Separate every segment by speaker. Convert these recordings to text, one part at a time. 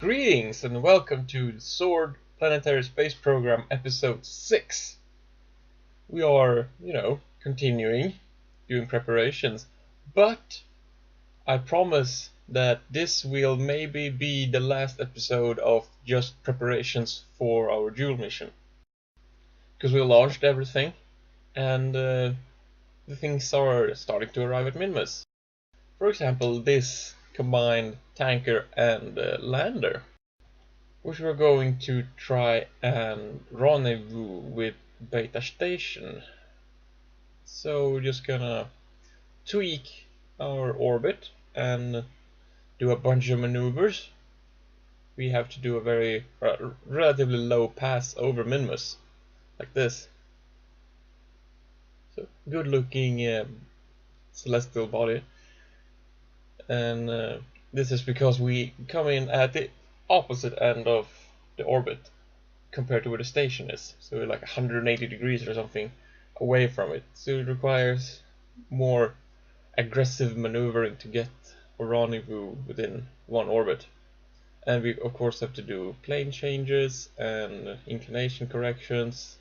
Speaker 1: Greetings and welcome to the Zord Planetary Space Program episode 6. We are, continuing doing preparations, but I promise that this will maybe be the last episode of just preparations for our dual mission. Because we launched everything and the things are starting to arrive at minmus. For example, this combined tanker and lander, which we're going to try and rendezvous with Beta Station. So we're just gonna tweak our orbit and do a bunch of maneuvers. We have to do a very relatively low pass over minmus, like this. So good looking celestial body. And this is because we come in at the opposite end of the orbit compared to where the station is. So we're like 180 degrees or something away from it. So it requires more aggressive maneuvering to get a rendezvous within one orbit. And we of course have to do plane changes and inclination corrections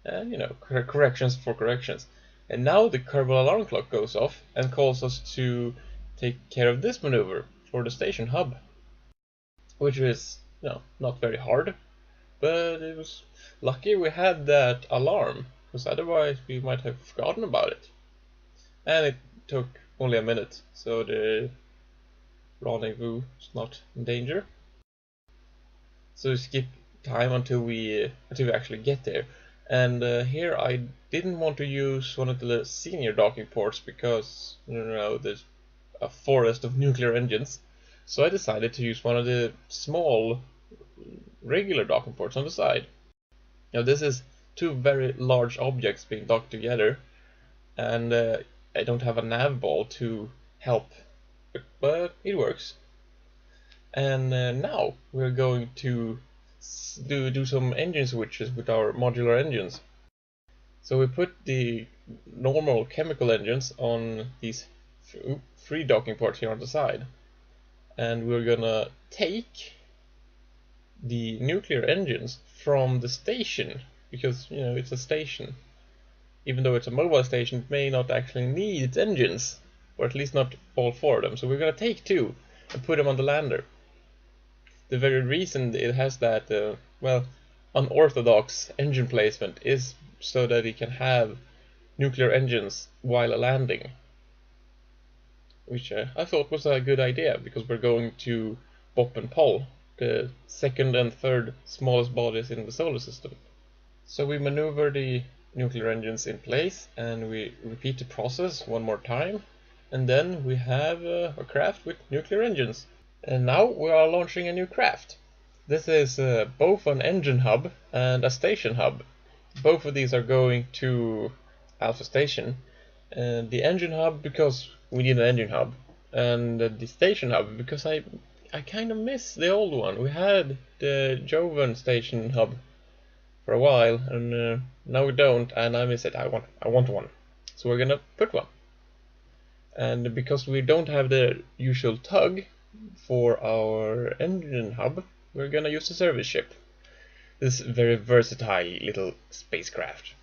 Speaker 1: and corrections for corrections. And now the Kerbal alarm clock goes off and calls us to take care of this maneuver for the station hub, which is not very hard, but it was lucky we had that alarm, because otherwise we might have forgotten about it. And it took only a minute, so the rendezvous is not in danger. So we skip time until we actually get there. And here I didn't want to use one of the senior docking ports because there's a forest of nuclear engines. So I decided to use one of the small regular docking ports on the side. Now this is two very large objects being docked together, and I don't have a nav ball to help, but it works. And now we're going to do some engine switches with our modular engines. So we put the normal chemical engines on these three docking ports here on the side, and we're gonna take the nuclear engines from the station, because it's a station. Even though it's a mobile station, it may not actually need its engines, or at least not all four of them. So we're gonna take two and put them on the lander. The very reason it has that unorthodox engine placement is so that it can have nuclear engines while landing, which I thought was a good idea, because we're going to Bop and Pol, the second and third smallest bodies in the solar system. So we maneuver the nuclear engines in place and we repeat the process one more time, and then we have a craft with nuclear engines. And now we are launching a new craft. This is both an engine hub and a station hub. Both of these are going to Alpha Station. And the engine hub because we need an engine hub, and the station hub because I kind of miss the old one. We had the Jovan station hub for a while, and now we don't, and I miss it. I want one, so we're gonna put one. And because we don't have the usual tug for our engine hub, we're gonna use the service ship, this very versatile little spacecraft.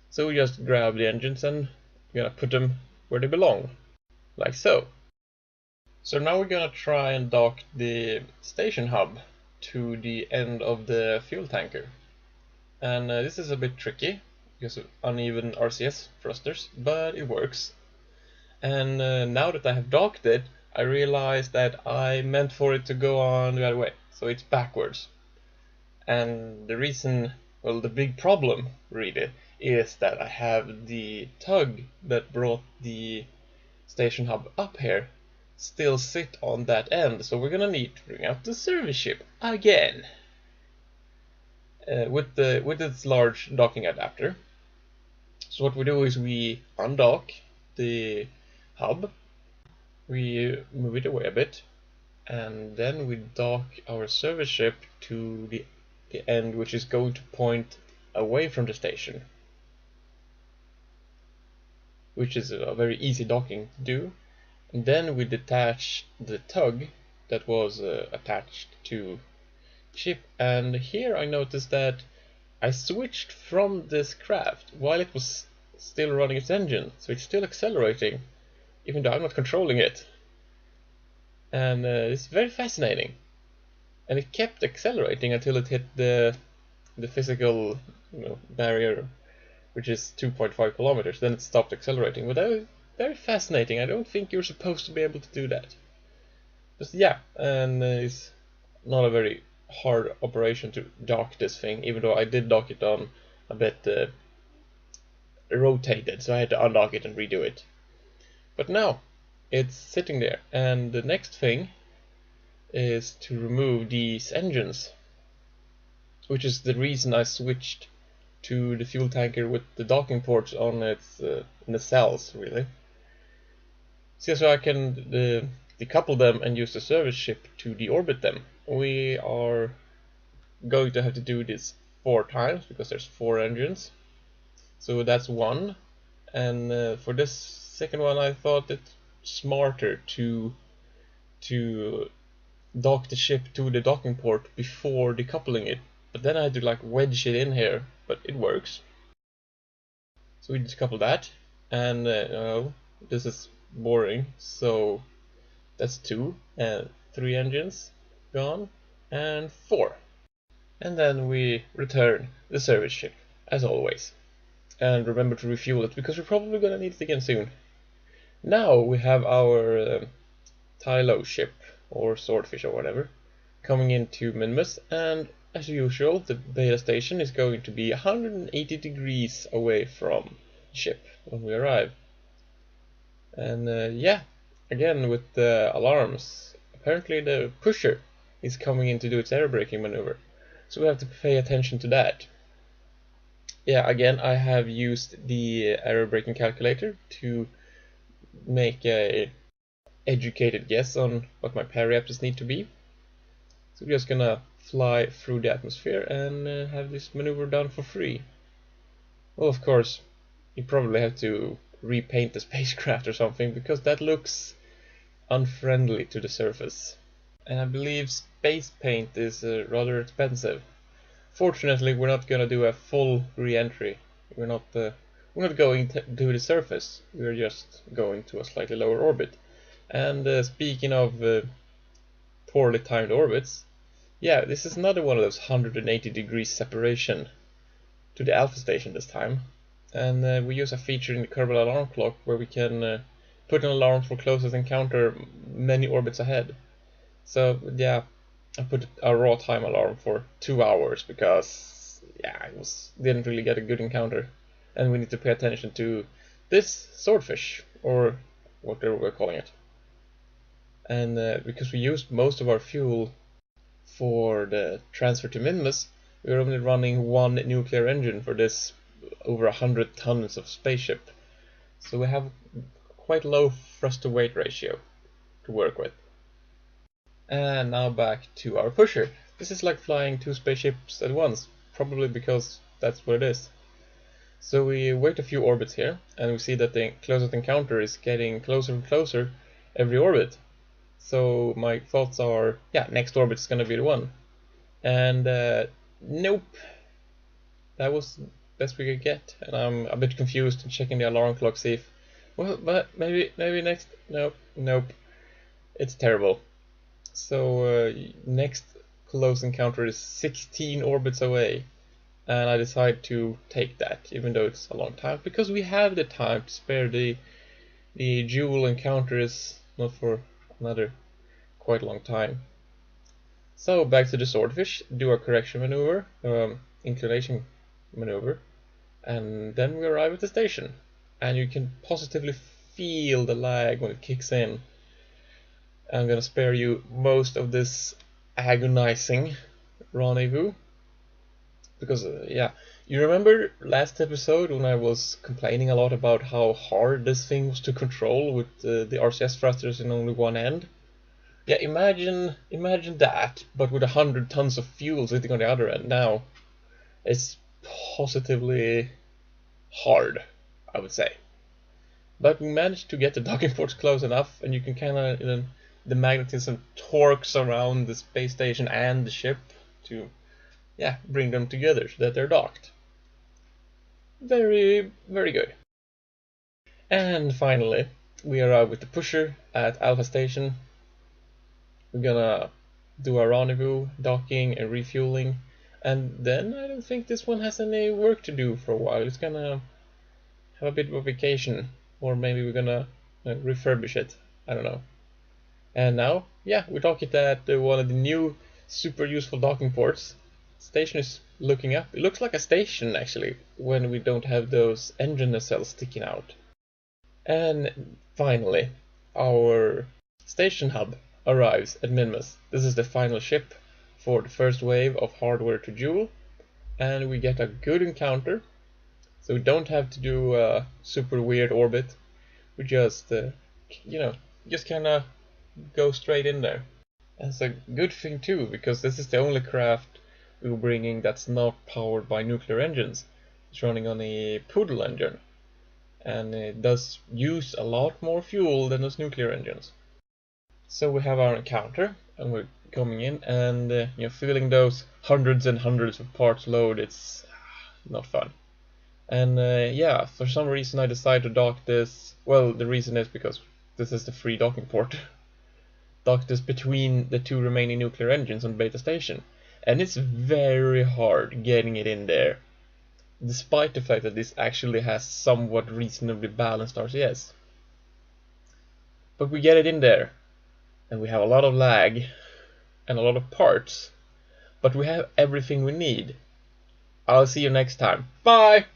Speaker 1: So we just grab the engines and we're gonna put them where they belong, like so. So now we're gonna try and dock the station hub to the end of the fuel tanker. And this is a bit tricky because of uneven RCS thrusters, but it works. And now that I have docked it, I realized that I meant for it to go on the other way, so it's backwards. And the reason, well, the big problem really, is that I have the tug that brought the station hub up here still sit on that end, so we're gonna need to bring out the service ship again with its large docking adapter. So what we do is we undock the hub, we move it away a bit, and then we dock our service ship to the end, which is going to point away from the station, which is a very easy docking to do. And then we detach the tug that was attached to ship, and here I noticed that I switched from this craft while it was still running its engine, so it's still accelerating, even though I'm not controlling it. And it's very fascinating. And it kept accelerating until it hit the physical barrier, which is 2.5 kilometers. Then it stopped accelerating. But that was very fascinating. I don't think you're supposed to be able to do that. But yeah, and it's not a very hard operation to dock this thing, even though I did dock it on a bit rotated, so I had to undock it and redo it. But now it's sitting there, and the next thing is to remove these engines, which is the reason I switched to the fuel tanker with the docking ports on its in the cells, really. So I can decouple them and use the service ship to deorbit them. We are going to have to do this 4 times because there's 4 engines. So that's 1, and for this second one I thought it smarter to dock the ship to the docking port before decoupling it. But then I had to like wedge it in here, but it works. So we decouple that, and this is boring, so that's 2, and 3 engines gone, and 4. And then we return the service ship, as always. And remember to refuel it, because we're probably gonna need it again soon. Now we have our Tylo ship, or swordfish or whatever, coming into minmus, and as usual the beta station is going to be 180 degrees away from the ship when we arrive. And yeah, again with the alarms, apparently the pusher is coming in to do its air braking maneuver, so we have to pay attention to that. Yeah, again I have used the aero braking calculator to make a educated guess on what my periapsis need to be. So we're just gonna fly through the atmosphere and have this maneuver done for free. Well, of course, you probably have to repaint the spacecraft or something, because that looks unfriendly to the surface. And I believe space paint is rather expensive. Fortunately, we're not gonna do a full re-entry. We're not going to the surface. We're just going to a slightly lower orbit. And speaking of poorly timed orbits, yeah, this is another one of those 180 degrees separation to the alpha station this time. And we use a feature in the Kerbal alarm clock where we can put an alarm for closest encounter many orbits ahead. So yeah, I put a raw time alarm for 2 hours because yeah, didn't really get a good encounter, and we need to pay attention to this swordfish, or whatever we're calling it. And because we used most of our fuel for the transfer to minmus, we are only running 1 nuclear engine for this over 100 tons of spaceship, so we have quite low thrust to weight ratio to work with. And now back to our pusher. This is like flying 2 spaceships at once, probably because that's what it is. So we wait a few orbits here, and we see that the closest encounter is getting closer and closer every orbit. So my thoughts are, yeah, next orbit is gonna be the one. And nope, that was the best we could get. And I'm a bit confused and checking the alarm clock, see if, well, but maybe next, nope, it's terrible. So next close encounter is 16 orbits away, and I decide to take that, even though it's a long time, because we have the time to spare. The dual encounter is not for another quite long time. So back to the swordfish, do a correction maneuver, inclination maneuver, and then we arrive at the station, and you can positively feel the lag when it kicks in. I'm gonna spare you most of this agonizing rendezvous, because yeah, you remember last episode when I was complaining a lot about how hard this thing was to control with the RCS thrusters in only one end? Yeah, imagine that, but with 100 tons of fuel sitting on the other end. Now it's positively hard, I would say. But we managed to get the docking ports close enough, and you can kind of the magnetism torques around the space station and the ship to, yeah, bring them together so that they're docked. Very, very good. And finally, we arrive with the pusher at Alpha Station. We're gonna do our rendezvous, docking and refueling, and then I don't think this one has any work to do for a while. It's gonna have a bit of a vacation, or maybe we're gonna refurbish it. I don't know. And now, yeah, we dock it at one of the new super useful docking ports. Station is looking up. It looks like a station actually when we don't have those engine nacelles sticking out. And finally, our station hub arrives at Minmus. This is the final ship for the first wave of hardware to Joule, and we get a good encounter. So we don't have to do a super weird orbit. We just, just kind of go straight in there. That's a good thing too, because this is the only craft we're bringing that's not powered by nuclear engines. It's running on a Poodle engine, and it does use a lot more fuel than those nuclear engines. So we have our encounter, and we're coming in, and feeling those hundreds and hundreds of parts load, it's not fun. And yeah, for some reason I decided to dock this. Well, the reason is because this is the free docking port. Dock this between the two remaining nuclear engines on Beta Station, and it's very hard getting it in there, despite the fact that this actually has somewhat reasonably balanced RCS. But we get it in there, and we have a lot of lag and a lot of parts, but we have everything we need. I'll see you next time. Bye!